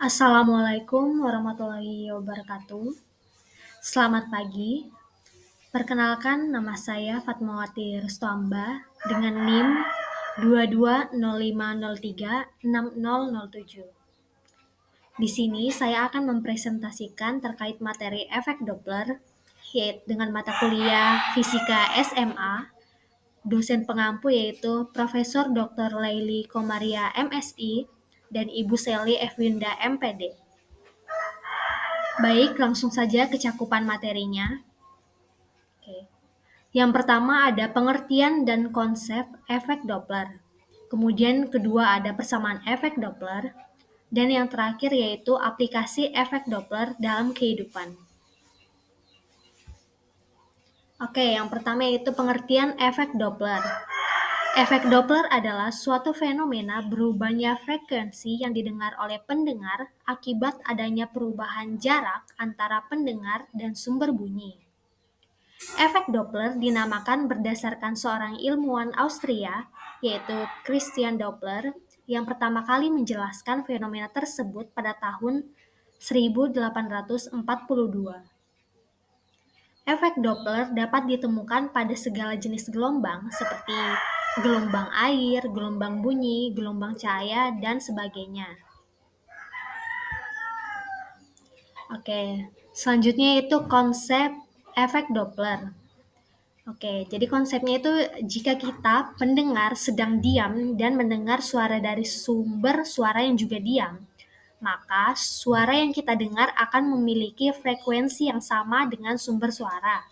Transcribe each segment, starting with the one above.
Assalamualaikum warahmatullahi wabarakatuh. Selamat pagi. Perkenalkan, nama saya Fatmawati Rustoamba dengan NIM 2205036007. Di sini saya akan mempresentasikan terkait materi efek Doppler yaitu dengan mata kuliah Fisika SMA. Dosen pengampu yaitu Profesor Dr. Laili Komaria MSI dan Ibu Seli F. Winda MPD. Baik, langsung saja ke cakupan materinya. Oke. Yang pertama ada pengertian dan konsep efek Doppler. Kemudian kedua ada persamaan efek Doppler. Dan yang terakhir yaitu aplikasi efek Doppler dalam kehidupan. Oke, yang pertama yaitu pengertian efek Doppler. Efek Doppler adalah suatu fenomena berubahnya frekuensi yang didengar oleh pendengar akibat adanya perubahan jarak antara pendengar dan sumber bunyi. Efek Doppler dinamakan berdasarkan seorang ilmuwan Austria, yaitu Christian Doppler, yang pertama kali menjelaskan fenomena tersebut pada tahun 1842. Efek Doppler dapat ditemukan pada segala jenis gelombang seperti gelombang air, gelombang bunyi, gelombang cahaya, dan sebagainya. Oke, selanjutnya itu konsep efek Doppler. Oke, jadi konsepnya itu jika kita pendengar sedang diam dan mendengar suara dari sumber suara yang juga diam, maka suara yang kita dengar akan memiliki frekuensi yang sama dengan sumber suara.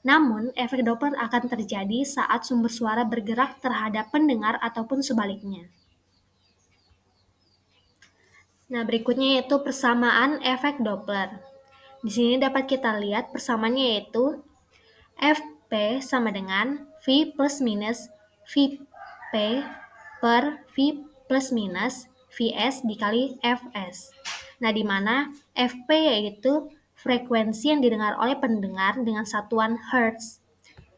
Namun, efek Doppler akan terjadi saat sumber suara bergerak terhadap pendengar ataupun sebaliknya. Nah, berikutnya yaitu persamaan efek Doppler. Di sini dapat kita lihat persamaannya yaitu Fp sama dengan V plus minus Vp per V plus minus Vs dikali Fs. Nah, di mana Fp yaitu frekuensi yang didengar oleh pendengar dengan satuan Hertz.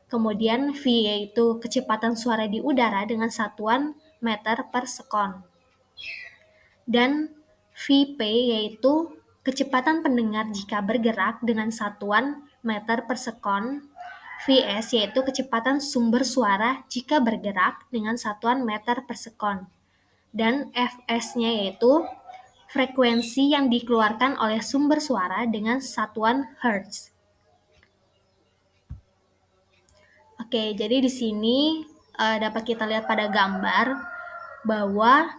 Kemudian V yaitu kecepatan suara di udara dengan satuan meter per sekon. Dan Vp yaitu kecepatan pendengar jika bergerak dengan satuan meter per sekon. Vs yaitu kecepatan sumber suara jika bergerak dengan satuan meter per sekon. Dan Fs-nya yaitu frekuensi yang dikeluarkan oleh sumber suara dengan satuan Hertz. Oke, jadi di sini dapat kita lihat pada gambar bahwa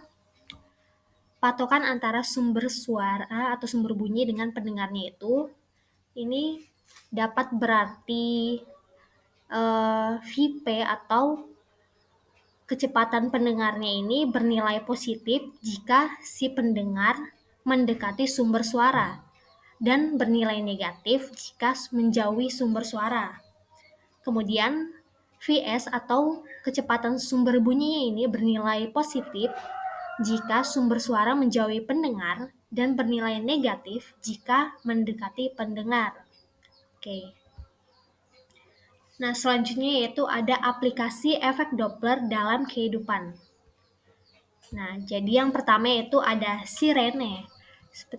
patokan antara sumber suara atau sumber bunyi dengan pendengarnya itu ini dapat berarti Vp atau kecepatan pendengarnya ini bernilai positif jika si pendengar mendekati sumber suara dan bernilai negatif jika menjauhi sumber suara. Kemudian Vs atau kecepatan sumber bunyinya ini bernilai positif jika sumber suara menjauhi pendengar dan bernilai negatif jika mendekati pendengar. Oke. Nah, selanjutnya yaitu ada aplikasi efek Doppler dalam kehidupan. Nah, jadi yang pertama yaitu ada sirene.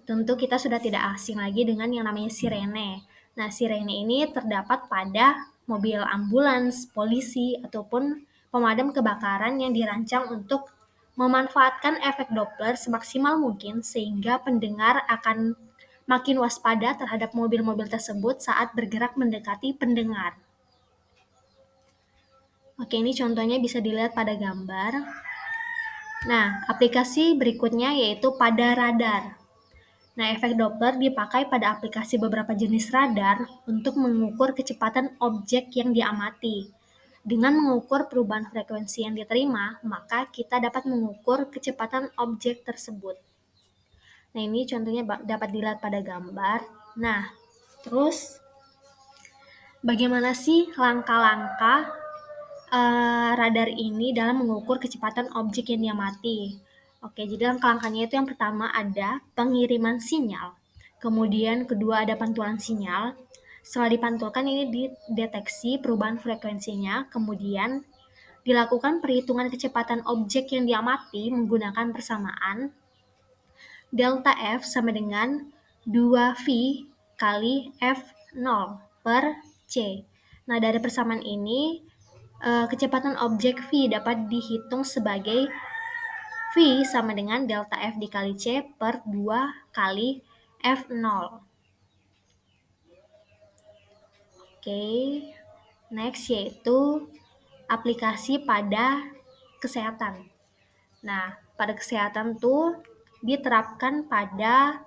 Tentu kita sudah tidak asing lagi dengan yang namanya sirene. Nah, sirene ini terdapat pada mobil ambulans, polisi, ataupun pemadam kebakaran yang dirancang untuk memanfaatkan efek Doppler semaksimal mungkin sehingga pendengar akan makin waspada terhadap mobil-mobil tersebut saat bergerak mendekati pendengar. Oke, ini contohnya bisa dilihat pada gambar. Nah, aplikasi berikutnya yaitu pada radar. Nah, efek Doppler dipakai pada aplikasi beberapa jenis radar untuk mengukur kecepatan objek yang diamati. Dengan mengukur perubahan frekuensi yang diterima, maka kita dapat mengukur kecepatan objek tersebut. Nah, ini contohnya dapat dilihat pada gambar. Nah, terus bagaimana sih langkah-langkah radar ini dalam mengukur kecepatan objek yang diamati? Oke, jadi langkah-langkahnya itu yang pertama ada pengiriman sinyal, kemudian kedua ada pantulan sinyal. Setelah dipantulkan ini dideteksi perubahan frekuensinya, kemudian dilakukan perhitungan kecepatan objek yang diamati menggunakan persamaan. delta F sama dengan 2V kali F0 per C. Nah, dari persamaan ini, kecepatan objek V dapat dihitung sebagai V sama dengan delta F dikali C per 2 kali F0. Oke, next yaitu aplikasi pada kesehatan. Nah, pada kesehatan tuh diterapkan pada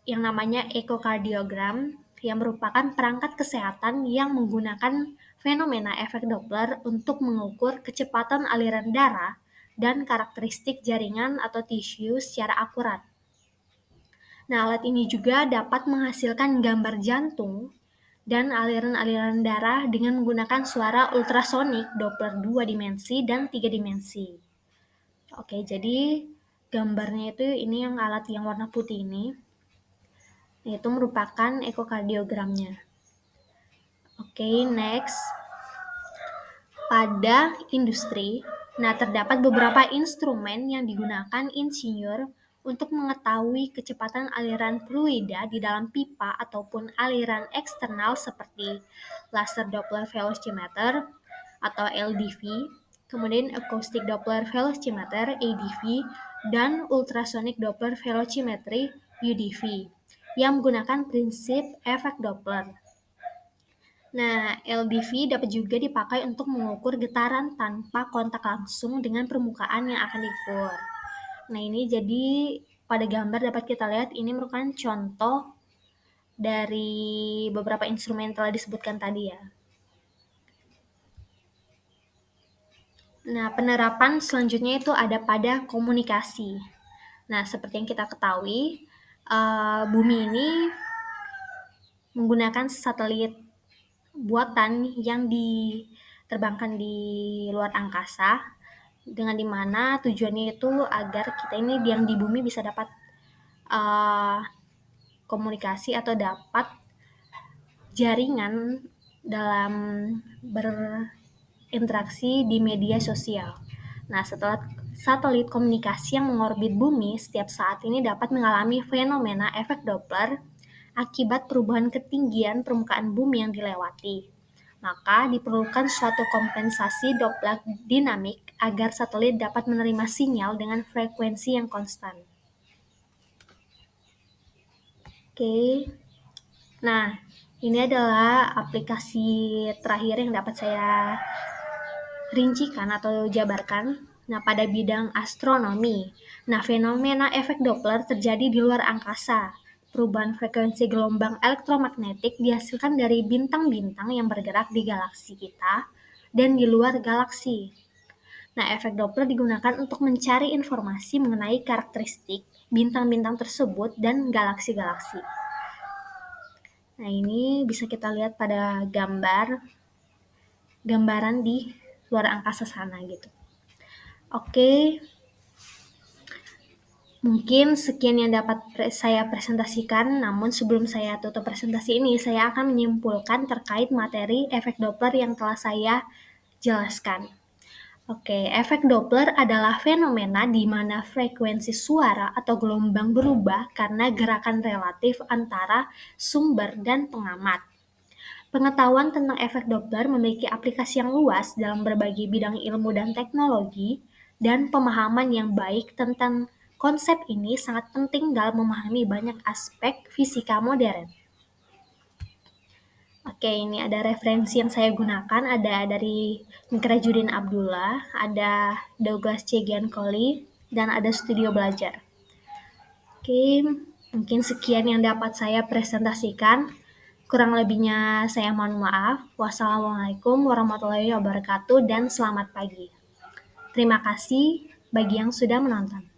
yang namanya ekokardiogram yang merupakan perangkat kesehatan yang menggunakan fenomena efek Doppler untuk mengukur kecepatan aliran darah dan karakteristik jaringan atau tisu secara akurat. Nah, alat ini juga dapat menghasilkan gambar jantung dan aliran-aliran darah dengan menggunakan suara ultrasonik Doppler 2 dimensi dan 3 dimensi. Oke, jadi gambarnya itu ini yang alat yang warna putih ini, yaitu merupakan ekokardiogramnya. Oke, next. Pada industri, terdapat beberapa instrumen yang digunakan insinyur untuk mengetahui kecepatan aliran fluida di dalam pipa ataupun aliran eksternal seperti laser Doppler velocimeter atau LDV, kemudian acoustic Doppler velocimeter ADV, dan ultrasonic Doppler velocimetry UDV yang menggunakan prinsip efek Doppler. Nah, LDV dapat juga dipakai untuk mengukur getaran tanpa kontak langsung dengan permukaan yang akan diukur. Nah, ini jadi pada gambar dapat kita lihat ini merupakan contoh dari beberapa instrumen yang telah disebutkan tadi ya. Nah, penerapan selanjutnya itu ada pada komunikasi. Nah, seperti yang kita ketahui, bumi ini menggunakan satelit buatan yang diterbangkan di luar angkasa, dengan dimana tujuannya itu agar kita ini yang di bumi bisa dapat komunikasi atau dapat jaringan dalam berinteraksi di media sosial. Nah, setelah satelit komunikasi yang mengorbit bumi setiap saat ini dapat mengalami fenomena efek Doppler akibat perubahan ketinggian permukaan bumi yang dilewati. Maka diperlukan suatu kompensasi Doppler dinamik agar satelit dapat menerima sinyal dengan frekuensi yang konstan. Oke. Nah, ini adalah aplikasi terakhir yang dapat saya rincikan atau jabarkan. Nah, pada bidang astronomi. Nah, fenomena efek Doppler terjadi di luar angkasa. Perubahan frekuensi gelombang elektromagnetik dihasilkan dari bintang-bintang yang bergerak di galaksi kita dan di luar galaksi. Nah, efek Doppler digunakan untuk mencari informasi mengenai karakteristik bintang-bintang tersebut dan galaksi-galaksi. Nah, ini bisa kita lihat pada gambaran di luar angkasa sana gitu. Oke. Mungkin sekian yang dapat saya presentasikan, namun sebelum saya tutup presentasi ini, saya akan menyimpulkan terkait materi efek Doppler yang telah saya jelaskan. Oke, efek Doppler adalah fenomena di mana frekuensi suara atau gelombang berubah karena gerakan relatif antara sumber dan pengamat. Pengetahuan tentang efek Doppler memiliki aplikasi yang luas dalam berbagai bidang ilmu dan teknologi, dan pemahaman yang baik tentang konsep ini sangat penting dalam memahami banyak aspek fisika modern. Oke, ini ada referensi yang saya gunakan, ada dari Mikrajudin Abdullah, ada Douglas C. Giancoli, dan ada Studio Belajar. Oke, mungkin sekian yang dapat saya presentasikan. Kurang lebihnya saya mohon maaf. Wassalamualaikum warahmatullahi wabarakatuh dan selamat pagi. Terima kasih bagi yang sudah menonton.